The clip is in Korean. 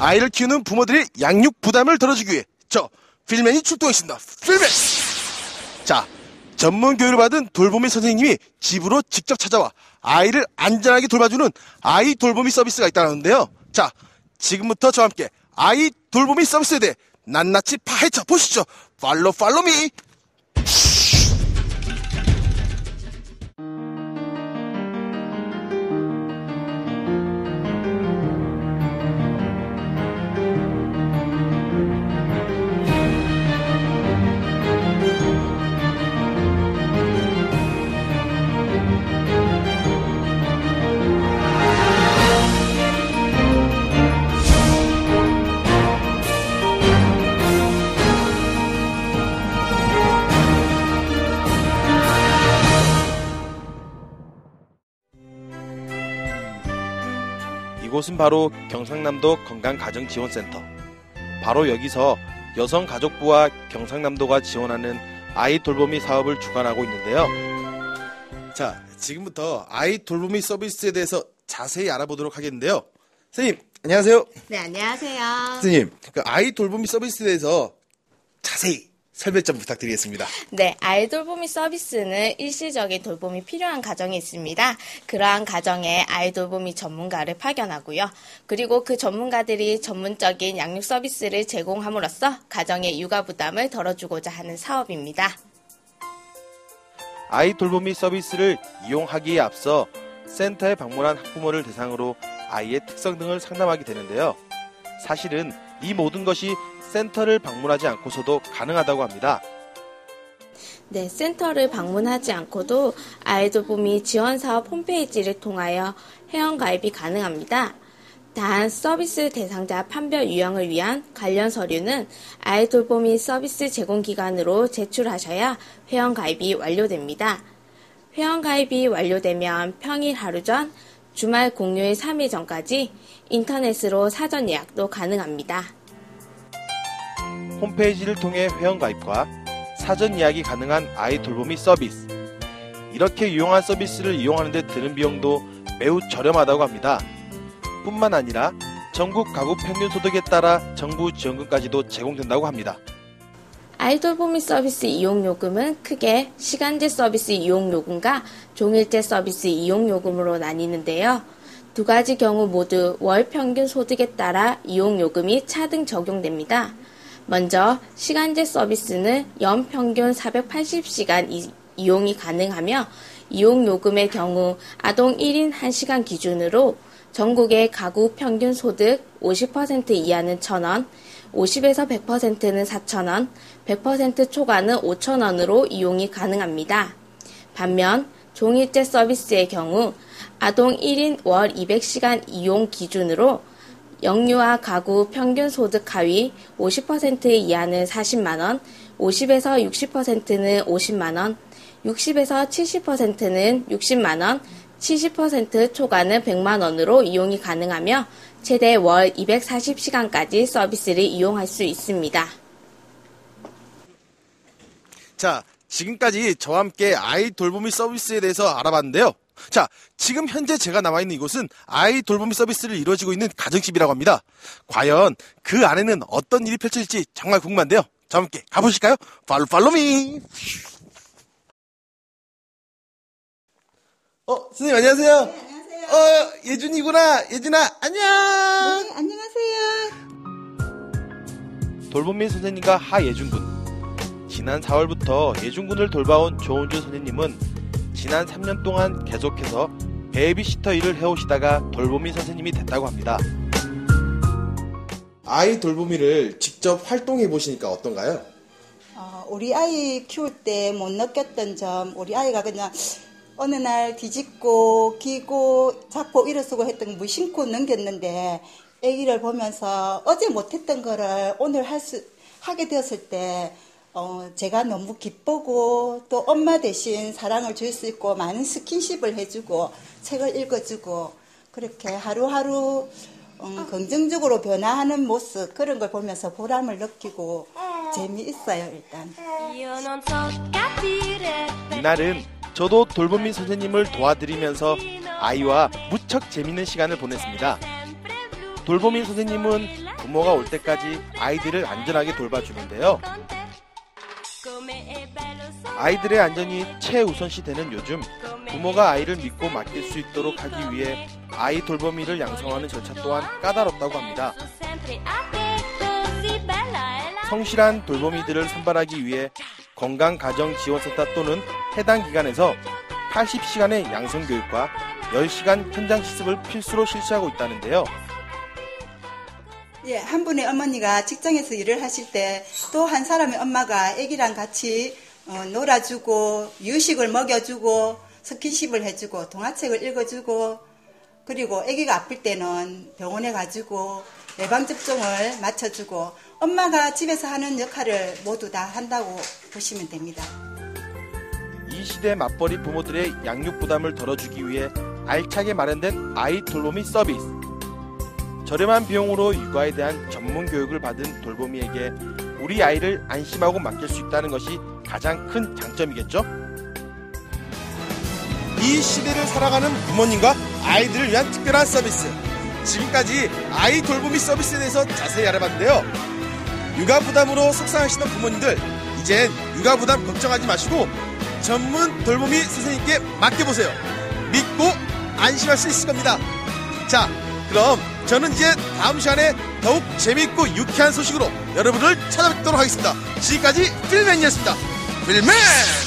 아이를 키우는 부모들의 양육 부담을 덜어주기 위해 저 필맨이 출동했습니다. 필맨! 자, 전문 교육을 받은 돌보미 선생님이 집으로 직접 찾아와 아이를 안전하게 돌봐주는 아이 돌보미 서비스가 있다는데요. 자, 지금부터 저와 함께 아이 돌보미 서비스에 대해 낱낱이 파헤쳐 보시죠. 팔로미! 이곳은 바로 경상남도 건강가정지원센터. 바로 여기서 여성가족부와 경상남도가 지원하는 아이 돌보미 사업을 주관하고 있는데요. 자, 지금부터 아이 돌보미 서비스에 대해서 자세히 알아보도록 하겠는데요. 선생님, 안녕하세요. 네, 안녕하세요. 선생님, 그 아이 돌보미 서비스에 대해서 자세히 설명 좀 부탁드리겠습니다. 네, 아이 돌보미 서비스는 일시적인 돌봄이 필요한 가정이 있습니다. 그러한 가정에 아이 돌보미 전문가를 파견하고요. 그리고 그 전문가들이 전문적인 양육 서비스를 제공함으로써 가정의 육아 부담을 덜어주고자 하는 사업입니다. 아이 돌보미 서비스를 이용하기에 앞서 센터에 방문한 학부모를 대상으로 아이의 특성 등을 상담하게 되는데요. 사실은 이 모든 것이 센터를 방문하지 않고서도 가능하다고 합니다. 네, 센터를 방문하지 않고도 아이 돌보미 지원사업 홈페이지를 통하여 회원가입이 가능합니다. 단 서비스 대상자 판별 유형을 위한 관련 서류는 아이 돌보미 서비스 제공기관으로 제출하셔야 회원가입이 완료됩니다. 회원가입이 완료되면 평일 하루 전, 주말 공휴일 3일 전까지 인터넷으로 사전 예약도 가능합니다. 홈페이지를 통해 회원가입과 사전 예약이 가능한 아이 돌보미 서비스. 이렇게 유용한 서비스를 이용하는 데 드는 비용도 매우 저렴하다고 합니다. 뿐만 아니라 전국 가구 평균 소득에 따라 정부 지원금까지도 제공된다고 합니다. 아이 돌보미 서비스 이용요금은 크게 시간제 서비스 이용요금과 종일제 서비스 이용요금으로 나뉘는데요. 두 가지 경우 모두 월 평균 소득에 따라 이용요금이 차등 적용됩니다. 먼저 시간제 서비스는 연평균 480시간 이용이 가능하며 이용요금의 경우 아동 1인 1시간 기준으로 전국의 가구 평균 소득 50% 이하는 1,000원, 50에서 100%는 4,000원, 100% 초과는 5,000원으로 이용이 가능합니다. 반면 종일제 서비스의 경우 아동 1인 월 200시간 이용 기준으로 영유아 가구 평균 소득 하위 50% 이하는 40만원, 50에서 60%는 50만원, 60에서 70%는 60만원, 70% 초과는 100만원으로 이용이 가능하며 최대 월 240시간까지 서비스를 이용할 수 있습니다. 자, 지금까지 저와 함께 아이 돌보미 서비스에 대해서 알아봤는데요. 자, 지금 현재 제가 나와 있는 이곳은 아이 돌보미 서비스를 이루어지고 있는 가정집이라고 합니다. 과연 그 안에는 어떤 일이 펼쳐질지 정말 궁금한데요. 저와 함께 가보실까요? 팔로미! 선생님 안녕하세요. 네, 안녕하세요. 예준이구나. 예준아, 안녕! 네, 안녕하세요. 돌보미 선생님과 하예준군. 지난 4월부터 예준군을 돌봐온 조은주 선생님은 지난 3년 동안 계속해서 베이비시터 일을 해오시다가 돌보미 선생님이 됐다고 합니다. 아이 돌보미를 직접 활동해 보시니까 어떤가요? 우리 아이 키울 때 못 느꼈던 점, 우리 아이가 그냥 어느 날 뒤집고 기고 잡고 일어서고 했던 거 무심코 넘겼는데 아기를 보면서 어제 못했던 거를 오늘 하게 되었을 때 제가 너무 기쁘고 또 엄마 대신 사랑을 줄 수 있고 많은 스킨십을 해주고 책을 읽어주고 그렇게 하루하루 긍정적으로 변화하는 모습 그런 걸 보면서 보람을 느끼고 재미있어요 일단. 이날은 저도 돌보미 선생님을 도와드리면서 아이와 무척 재밌는 시간을 보냈습니다. 돌보미 선생님은 부모가 올 때까지 아이들을 안전하게 돌봐주는데요. 아이들의 안전이 최우선시 되는 요즘, 부모가 아이를 믿고 맡길 수 있도록 하기 위해 아이 돌보미를 양성하는 절차 또한 까다롭다고 합니다. 성실한 돌보미들을 선발하기 위해 건강가정지원센터 또는 해당 기관에서 80시간의 양성교육과 10시간 현장 실습을 필수로 실시하고 있다는데요. 예, 한 분의 어머니가 직장에서 일을 하실 때 또 한 사람의 엄마가 아기랑 같이 놀아주고 유식을 먹여주고 스킨십을 해주고 동화책을 읽어주고 그리고 아기가 아플 때는 병원에 가지고 예방접종을 맞춰주고 엄마가 집에서 하는 역할을 모두 다 한다고 보시면 됩니다. 이 시대 맞벌이 부모들의 양육 부담을 덜어주기 위해 알차게 마련된 아이 돌보미 서비스. 저렴한 비용으로 육아에 대한 전문 교육을 받은 돌보미에게 우리 아이를 안심하고 맡길 수 있다는 것이 가장 큰 장점이겠죠? 이 시대를 살아가는 부모님과 아이들을 위한 특별한 서비스. 지금까지 아이 돌보미 서비스에 대해서 자세히 알아봤는데요. 육아 부담으로 속상하시는 부모님들, 이젠 육아 부담 걱정하지 마시고 전문 돌보미 선생님께 맡겨보세요. 믿고 안심할 수 있을 겁니다. 자, 그럼 저는 이제 다음 시간에 더욱 재미있고 유쾌한 소식으로 여러분을 찾아뵙도록 하겠습니다. 지금까지 필맨이었습니다. 필맨!